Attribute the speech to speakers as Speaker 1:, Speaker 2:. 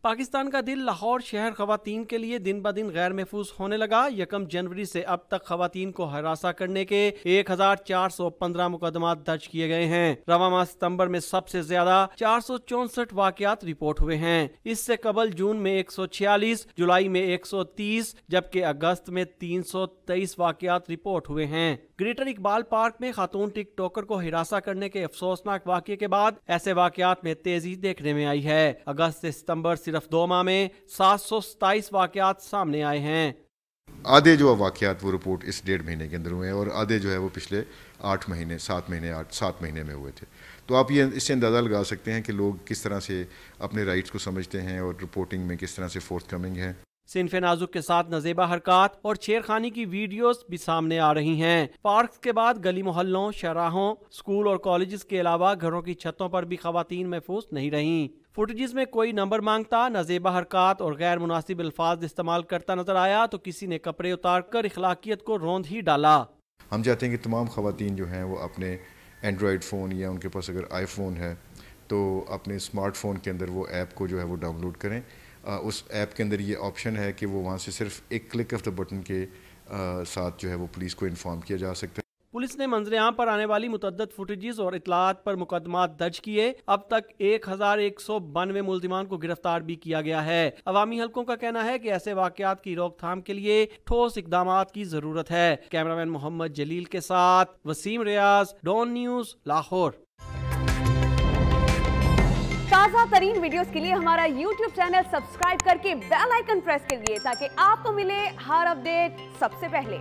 Speaker 1: پاکستان کا دل لاہور شہر خواتین کے لیے دن بہ دن غیر محفوظ ہونے لگا۔ 1 جنوری سے اب تک خواتین کو ہراساں کرنے کے 1415 مقدمات درج کیے گئے ہیں۔ رواں ماہ ستمبر میں سب سے زیادہ 464 واقعات رپورٹ ہوئے ہیں۔ اس سے قبل جون میں 146، جولائی میں 130 جبکہ اگست میں 323 واقعات رپورٹ ہوئے ہیں۔ گریٹر اقبال پارک میں خاتون ٹک ٹاکر کو ہراساں کرنے کے افسوسناک واقعے کے بعد ایسے واقعات میں تیزی دیکھنے میں آئی ہے۔ اگست سے ستمبر صرف 2 ماہ میں 727 واقعات سامنے آئے ہیں۔
Speaker 2: آدھے جو واقعات وہ رپورٹ اس 1.5 مہینے کے اندر ہوئے ہیں اور آدھے جو ہے وہ پچھلے 7 مہینے میں ہوئے تھے۔ تو آپ یہ اس سے اندازہ لگا سکتے ہیں کہ لوگ کس طرح سے اپنے رائٹس کو سمجھتے ہیں اور رپورٹنگ میں کس طرح سے فورتھ کمنگ ہے۔
Speaker 1: صنف نازک کے ساتھ نازیبہ حرکات اور چھیڑخانی کی ویڈیوز بھی سامنے آ رہی ہیں۔ پارکس کے بعد گلی محلوں، شاہراہوں، سکول اور کالجز کے علاوہ گھروں کی چھتوں پر بھی خواتین محفوظ نہیں رہیں۔ فوٹیجز میں کوئی نمبر مانگتا، نازیبہ حرکات اور غیر مناسب الفاظ استعمال کرتا نظر آیا تو کسی نے کپڑے اتار کر اخلاقیت کو روند ہی ڈالا۔
Speaker 2: ہم چاہتے ہیں کہ تمام خواتین جو ہیں وہ اپنے اینڈرائڈ فون یا ان کے پاس اگر آئی فون ہے تو اپنے اسمارٹ فون کے اندر وہ ایپ کو جو ہے وہ ڈاؤن لوڈ کریں۔ اس ایپ کے اندر یہ آپشن ہے کہ وہ وہاں سے صرف ایک کلک آف دا بٹن کے ساتھ جو ہے وہ پولیس کو انفارم کیا جا سکتا ہے۔
Speaker 1: پولیس نے منظر عام پر آنے والی متعدد فوٹیجز اور اطلاعات پر مقدمات درج کیے۔ اب تک 1192 ملزمان کو گرفتار بھی کیا گیا ہے۔ عوامی حلقوں کا کہنا ہے کہ ایسے واقعات کی روک تھام کے لیے ٹھوس اقدامات کی ضرورت ہے۔ کیمرامین محمد جلیل کے ساتھ وسیم ریاض، ڈون نیوز، لاہور۔
Speaker 3: تازہ ترین ویڈیوز کے لیے ہمارا YouTube چینل سبسکرائب کر کے بیل آئیکن پریس کریے تاکہ آپ کو ملے ہر اپڈیٹ سب سے پہلے۔